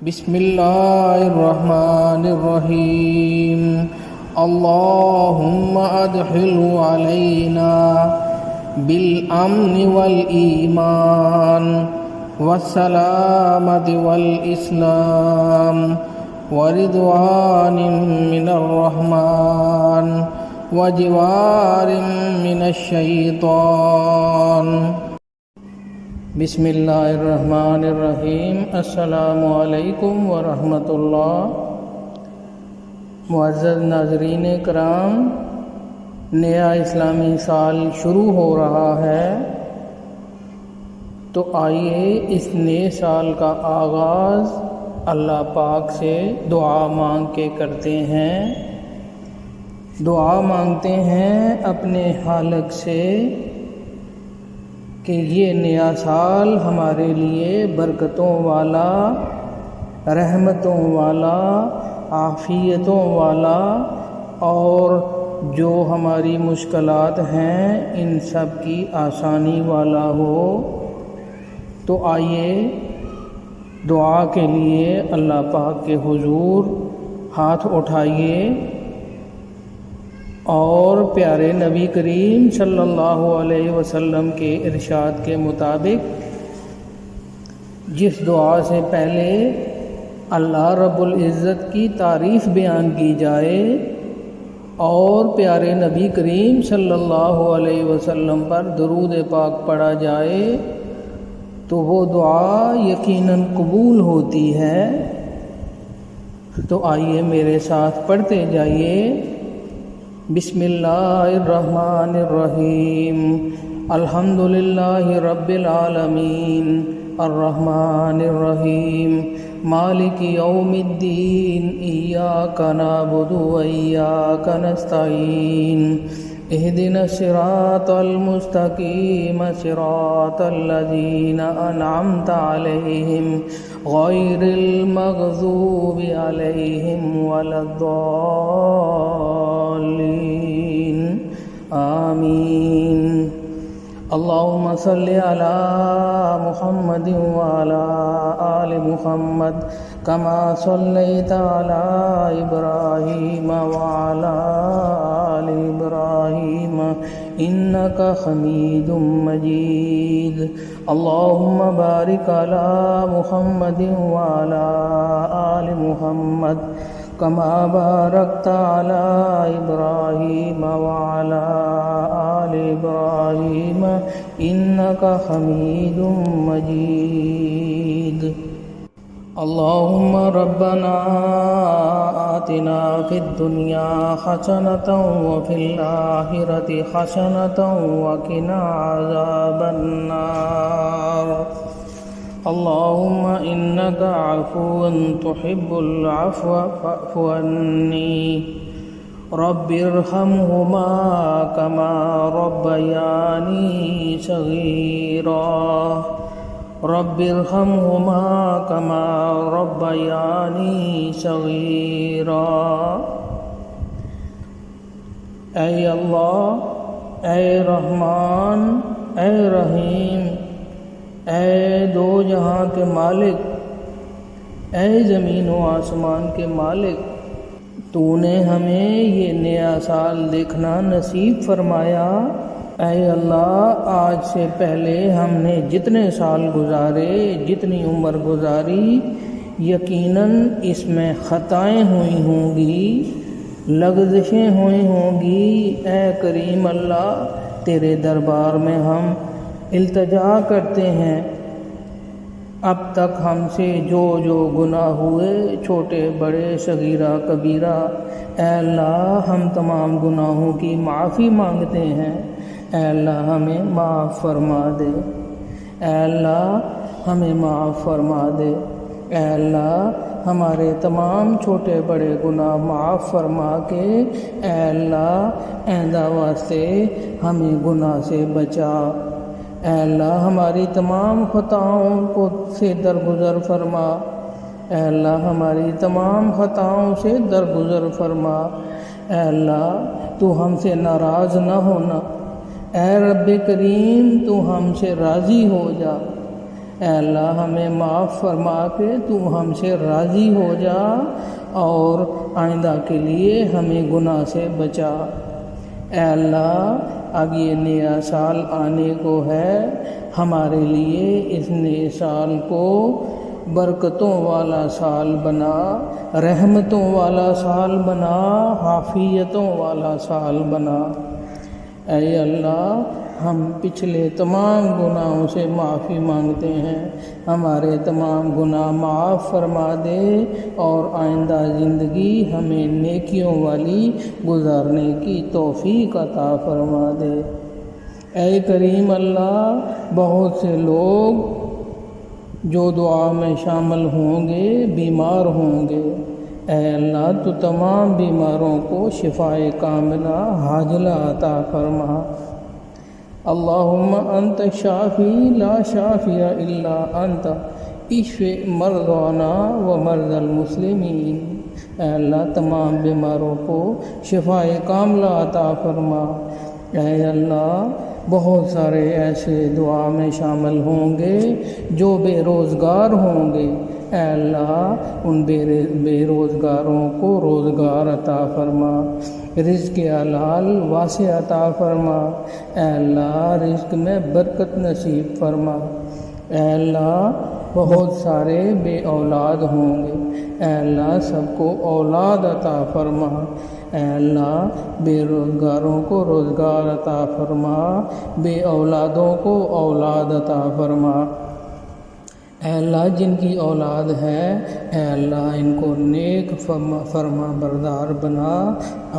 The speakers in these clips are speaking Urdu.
بسم اللہ الرحمن الرحیم اللہم ادخل علینا بالامن والایمان والسلامة والاسلام ورضوان من الرحمن وجوار من الشیطان۔ بسم اللہ الرحمن الرحیم۔ السلام علیکم ورحمۃ اللہ۔ معزز ناظرین کرام، نیا اسلامی سال شروع ہو رہا ہے، تو آئیے اس نئے سال کا آغاز اللہ پاک سے دعا مانگ کے کرتے ہیں۔ دعا مانگتے ہیں اپنے خالق سے کہ یہ نیا سال ہمارے لیے برکتوں والا، رحمتوں والا، عافیتوں والا، اور جو ہماری مشکلات ہیں ان سب کی آسانی والا ہو۔ تو آئیے دعا کے لیے اللہ پاک کے حضور ہاتھ اٹھائیے اور پیارے نبی کریم صلی اللہ علیہ وسلم کے ارشاد کے مطابق جس دعا سے پہلے اللہ رب العزت کی تعریف بیان کی جائے اور پیارے نبی کریم صلی اللہ علیہ وسلم پر درود پاک پڑھا جائے تو وہ دعا یقیناً قبول ہوتی ہے۔ تو آئیے میرے ساتھ پڑھتے جائیے۔ بسم اللہ الرحمن الرحیم۔ الحمدللہ رب العالمین الرحمن الرحیم مالک یوم الدین ایاک نعبد و ایاک نستعین اہدنا الصراط المستقیم صراط الذین انعمت علیہم غیر المغضوب علیہم ولا الضالین آمین۔ اللہم صلی علی محمد وعلی آل محمد کما صلیت علی ابراہیم وعلی آل ابراہیم انک حمید مجید۔ اللہم بارک علی محمد وعلی آل محمد کما بارکت علی ابراہیم وعلی آل ابراہیم انک حمید مجید۔ اللہم ربنا آتنا فی الدنیا حسنۃ وفی الآخرۃ حسنۃ وقنا عذاب النار۔ اللہم انک عفو تحب العفو فاعف عنی۔ رب ارحمہما کما ربیانی صغیرا۔ رب ارحمہما کما ربیانی صغیرا۔ اے اللہ، اے رحمان، اے رحیم، اے دو جہاں کے مالک، اے زمین و آسمان کے مالک، تو نے ہمیں یہ نیا سال دیکھنا نصیب فرمایا۔ اے اللہ، آج سے پہلے ہم نے جتنے سال گزارے، جتنی عمر گزاری، یقیناً اس میں خطائیں ہوئی ہوں گی، لغزشیں ہوئی ہوں گی۔ اے کریم اللہ، تیرے دربار میں ہم التجا کرتے ہیں، اب تک ہم سے جو گناہ ہوئے، چھوٹے بڑے صغیرہ کبیرہ، اے اللہ ہم تمام گناہوں کی معافی مانگتے ہیں۔ اے اللہ ہمیں معاف فرما دے، اے اللہ ہمیں معاف فرما دے، اے اللہ ہمارے تمام چھوٹے بڑے گناہ معاف فرما کے اے اللہ آئندہ واسطے ہمیں گناہ سے بچا۔ اے اللہ ہماری تمام خطاؤں کو سے درگزر فرما، اے اللہ ہماری تمام خطاؤں سے درگزر فرما۔ اے اللہ تو ہم سے ناراض نہ ہونا، اے رب کریم تو ہم سے راضی ہو جا۔ اے اللہ ہمیں معاف فرما کے تو ہم سے راضی ہو جا اور آئندہ کے لیے ہمیں گناہ سے بچا۔ اے اللہ اب یہ نیا سال آنے کو ہے، ہمارے لیے اس نئے سال کو برکتوں والا سال بنا، رحمتوں والا سال بنا، عافیتوں والا سال بنا۔ اے اللہ ہم پچھلے تمام گناہوں سے معافی مانگتے ہیں، ہمارے تمام گناہ معاف فرما دے اور آئندہ زندگی ہمیں نیکیوں والی گزارنے کی توفیق عطا فرما دے۔ اے کریم اللہ، بہت سے لوگ جو دعا میں شامل ہوں گے بیمار ہوں گے، اے اللہ تو تمام بیماروں کو شفائے کاملہ عاجلہ عطا فرما۔ اللہم انت شافی لا شافی الا انت اشف مرضانا و مرضى المسلمین۔ اے اللہ تمام بیماروں کو شفائے کاملہ عطا فرما۔ اے اللہ بہت سارے ایسے دعا میں شامل ہوں گے جو بے روزگار ہوں گے، اے اللہ ان بے روزگاروں کو روزگار عطا فرما، رزق حلال واسع عطا فرما۔ اے اللہ رزق میں برکت نصیب فرما۔ اے اللہ بہت سارے بے اولاد ہوں گے، اے اللہ سب کو اولاد عطا فرما۔ اے اللہ بے روزگاروں کو روزگار عطا فرما، بے اولادوں کو اولاد عطا فرما۔ اے اللہ جن کی اولاد ہے، اے اللہ ان کو نیک فرما بردار بنا،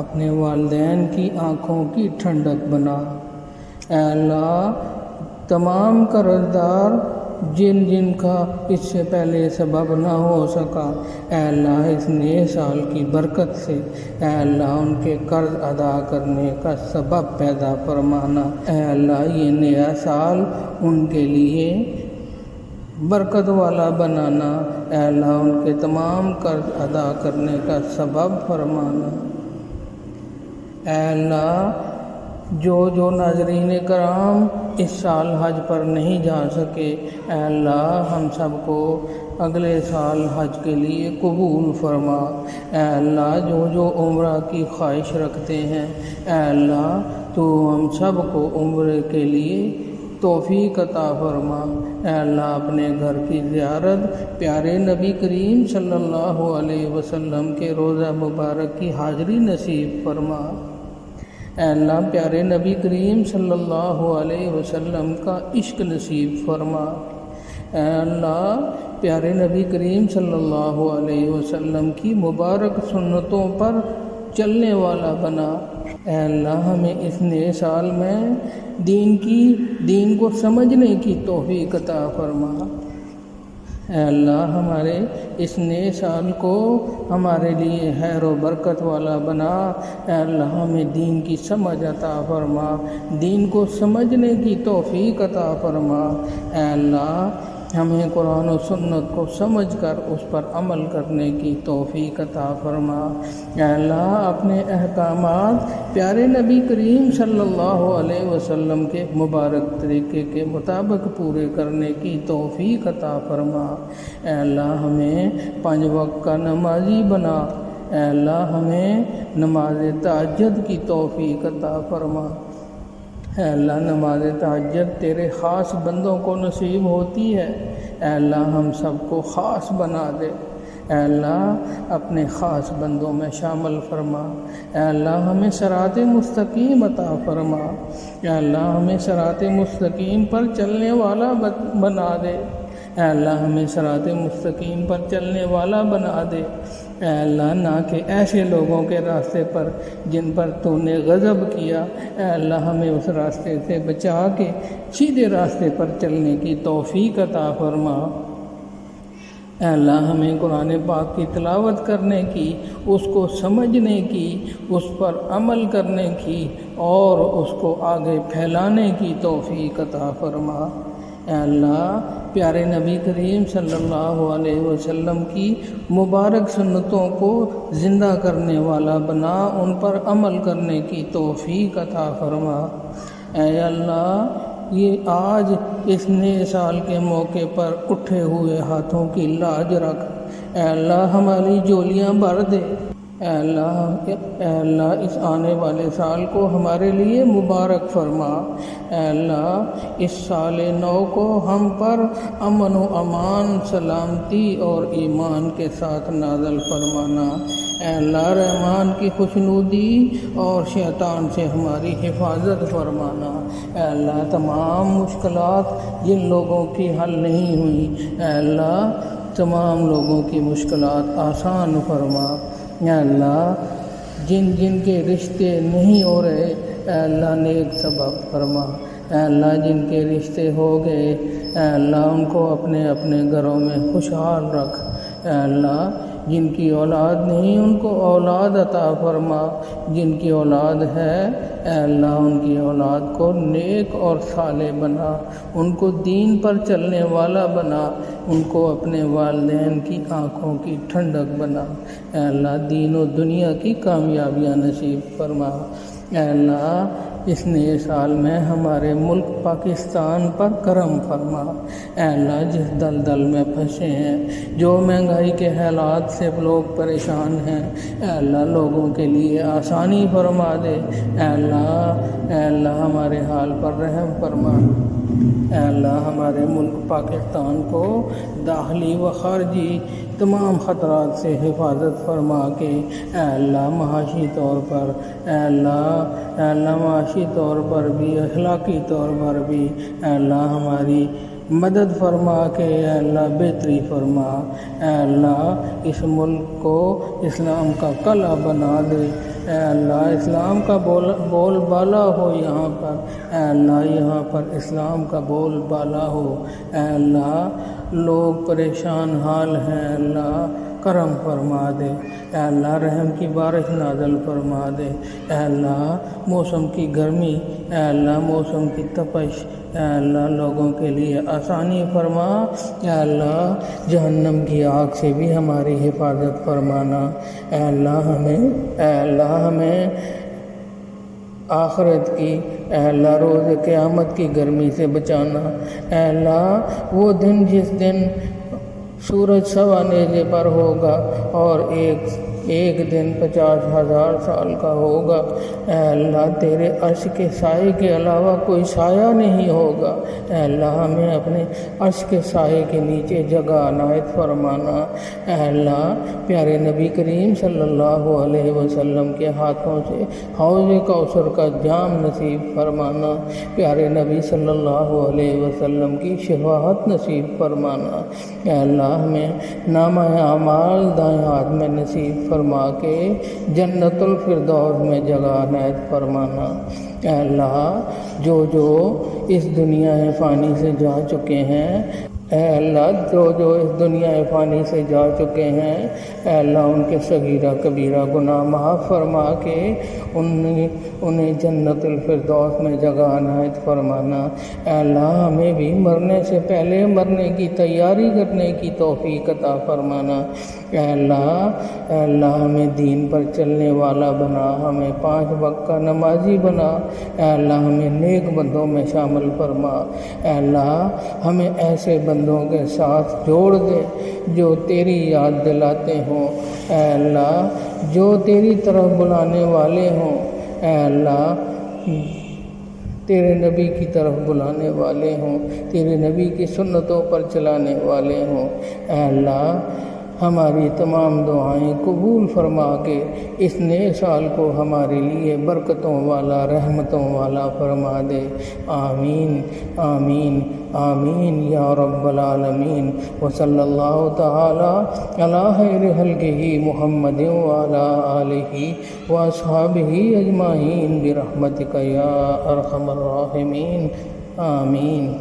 اپنے والدین کی آنکھوں کی ٹھنڈک بنا۔ اے اللہ تمام قرض دار جن کا اس سے پہلے سبب نہ ہو سکا، اے اللہ اس نئے سال کی برکت سے اے اللہ ان کے قرض ادا کرنے کا سبب پیدا فرمانا۔ اے اللہ یہ نیا سال ان کے لیے برکت والا بنانا، اے اللہ ان کے تمام قرض ادا کرنے کا سبب فرمانا۔ اے اللہ جو ناظرین کرام اس سال حج پر نہیں جا سکے، اے اللہ ہم سب کو اگلے سال حج کے لیے قبول فرما۔ اے اللہ جو عمرہ کی خواہش رکھتے ہیں، اے اللہ تو ہم سب کو عمرے کے لیے توفیق عطا فرما۔ اے اللہ اپنے گھر کی زیارت، پیارے نبی کریم صلی اللہ علیہ وسلم کے روضہ مبارک کی حاضری نصیب فرما۔ اے اللہ پیارے نبی کریم صلی اللہ علیہ وسلم کا عشق نصیب فرما۔ اے اللہ پیارے نبی کریم صلی اللہ علیہ وسلم کی مبارک سنتوں پر چلنے والا بنا۔ اے اللہ ہمیں اس نئے سال میں دین کو سمجھنے کی توفیق عطا فرما۔ اے اللہ ہمارے اس نئے سال کو ہمارے لیے خیر و برکت والا بنا۔ اے اللہ ہمیں دین کی سمجھ عطا فرما، دین کو سمجھنے کی توفیق عطا فرما۔ اے اللہ ہمیں قرآن و سنت کو سمجھ کر اس پر عمل کرنے کی توفیق عطا فرما۔ اے اللہ اپنے احکامات پیارے نبی کریم صلی اللہ علیہ وسلم کے مبارک طریقے کے مطابق پورے کرنے کی توفیق عطا فرما۔ اے اللہ ہمیں 5 وقت کا نمازی بنا۔ اے اللہ ہمیں نماز تہجد کی توفیق عطا فرما۔ اے اللہ نماز تہجد تیرے خاص بندوں کو نصیب ہوتی ہے، اے اللہ ہم سب کو خاص بنا دے۔ اے اللہ اپنے خاص بندوں میں شامل فرما۔ اے اللہ ہمیں صراط مستقیم عطا فرما۔ اے اللہ ہمیں صراط مستقیم پر چلنے والا بنا دے۔ اے اللہ ہمیں صراط مستقیم پر چلنے والا بنا دے۔ اے اللہ نہ کہ ایسے لوگوں کے راستے پر جن پر تو نے غضب کیا، اے اللہ ہمیں اس راستے سے بچا کے سیدھے راستے پر چلنے کی توفیق عطا فرما۔ اے اللہ ہمیں قرآن پاک کی تلاوت کرنے کی، اس کو سمجھنے کی، اس پر عمل کرنے کی اور اس کو آگے پھیلانے کی توفیق عطا فرما۔ اے اللہ پیارے نبی کریم صلی اللہ علیہ وسلم کی مبارک سنتوں کو زندہ کرنے والا بنا، ان پر عمل کرنے کی توفیق عطا فرما۔ اے اللہ یہ آج اس نئے سال کے موقع پر اٹھے ہوئے ہاتھوں کی لاج رکھ۔ اے اللہ ہماری جولیاں بھر دے۔ اے اللہ اس آنے والے سال کو ہمارے لیے مبارک فرما۔ اے اللہ اس سال نو کو ہم پر امن و امان، سلامتی اور ایمان کے ساتھ نازل فرمانا۔ اے اللہ رحمان کی خوشنودی اور شیطان سے ہماری حفاظت فرمانا۔ اے اللہ تمام مشکلات جن لوگوں کی حل نہیں ہوئی، اے اللہ تمام لوگوں کی مشکلات آسان فرما۔ اے اللہ جن کے رشتے نہیں ہو رہے، اے اللہ نیک سبب فرما۔ اے اللہ جن کے رشتے ہو گئے، اے اللہ ان کو اپنے اپنے گھروں میں خوشحال رکھ۔ اے اللہ جن کی اولاد نہیں ان کو اولاد عطا فرما۔ جن کی اولاد ہے، اے اللہ ان کی اولاد کو نیک اور صالح بنا، ان کو دین پر چلنے والا بنا، ان کو اپنے والدین کی آنکھوں کی ٹھنڈک بنا۔ اے اللہ دین و دنیا کی کامیابیاں نصیب فرما۔ اے اللہ اس نئے سال میں ہمارے ملک پاکستان پر کرم فرما۔ اے اللہ جس دلدل میں پھنسے ہیں، جو مہنگائی کے حالات سے لوگ پریشان ہیں، اے اللہ لوگوں کے لیے آسانی فرما دے۔ اے اللہ ہمارے حال پر رحم فرما۔ اے اللہ ہمارے ملک پاکستان کو داخلی و خارجی تمام خطرات سے حفاظت فرما کے اے اللہ معاشی طور پر، اے اللہ معاشی طور پر بھی، اخلاقی طور پر بھی اے اللہ ہماری مدد فرما کے اے اللہ بہتری فرما۔ اے اللہ اس ملک کو اسلام کا قلعہ بنا دے۔ اے اللہ اسلام کا بول بالا ہو یہاں پر۔ اے اللہ یہاں پر اسلام کا بول بالا ہو۔ اے اللہ لوگ پریشان حال ہیں، اے اللہ کرم فرما دے۔ اے اللہ رحم کی بارش نازل فرما دے۔ اے اللہ موسم کی گرمی، اے اللہ موسم کی تپش، اے اللہ لوگوں کے لیے آسانی فرما۔ اے اللہ جہنم کی آگ سے بھی ہماری حفاظت فرمانا۔ اے اللہ ہمیں آخرت کی، اے اللہ روز قیامت کی گرمی سے بچانا۔ اے اللہ وہ دن جس دن سورج سوا نیزے پر ہوگا اور ایک دن 50,000 سال کا ہوگا، اے اللہ تیرے عرش کے سائے کے علاوہ کوئی سایہ نہیں ہوگا۔ اے اللہ ہمیں اپنے عرش کے سائے کے نیچے جگہ عنایت فرمانا۔ اے اللہ پیارے نبی کریم صلی اللہ علیہ وسلم کے ہاتھوں سے حوض کوثر کا جام نصیب فرمانا۔ پیارے نبی صلی اللہ علیہ وسلم کی شفاعت نصیب فرمانا۔ اے اللہ ہمیں نامہ اعمال دائیں ہاتھ میں نصیب فرما کے جنت الفردوس میں جگہ عنایت فرمانا۔ اے اللہ جو اس دنیا فانی سے جا چکے ہیں، اے اللہ جو اس دنیا فانی سے جا چکے ہیں، اے اللہ ان کے صغیرہ کبیرہ گناہ معاف فرما کے انہیں جنت الفردوس میں جگہ عنایت فرمانا۔ اے اللہ ہمیں بھی مرنے سے پہلے مرنے کی تیاری کرنے کی توفیق عطا فرمانا۔ اے اللہ ہمیں دین پر چلنے والا بنا، ہمیں 5 وقت کا نمازی بنا۔ اے اللہ ہمیں نیک بندوں میں شامل فرما۔ اے اللہ ہمیں ایسے بندوں کے ساتھ جوڑ دے جو تیری یاد دلاتے ہوں، اے اللہ جو تیری طرف بلانے والے ہوں، اے اللہ تیرے نبی کی طرف بلانے والے ہوں، تیرے نبی کی سنتوں پر چلانے والے ہوں۔ اے اللہ ہماری تمام دعائیں قبول فرما کے اس نئے سال کو ہمارے لیے برکتوں والا، رحمتوں والا فرما دے۔ آمین آمین آمین یا رب العالمین۔ وصلی اللہ تعالی علی خیر خلقہ محمد وعلی آلہ واصحابہ اجمعین برحمتک یا ارحم الراحمین۔ آمین۔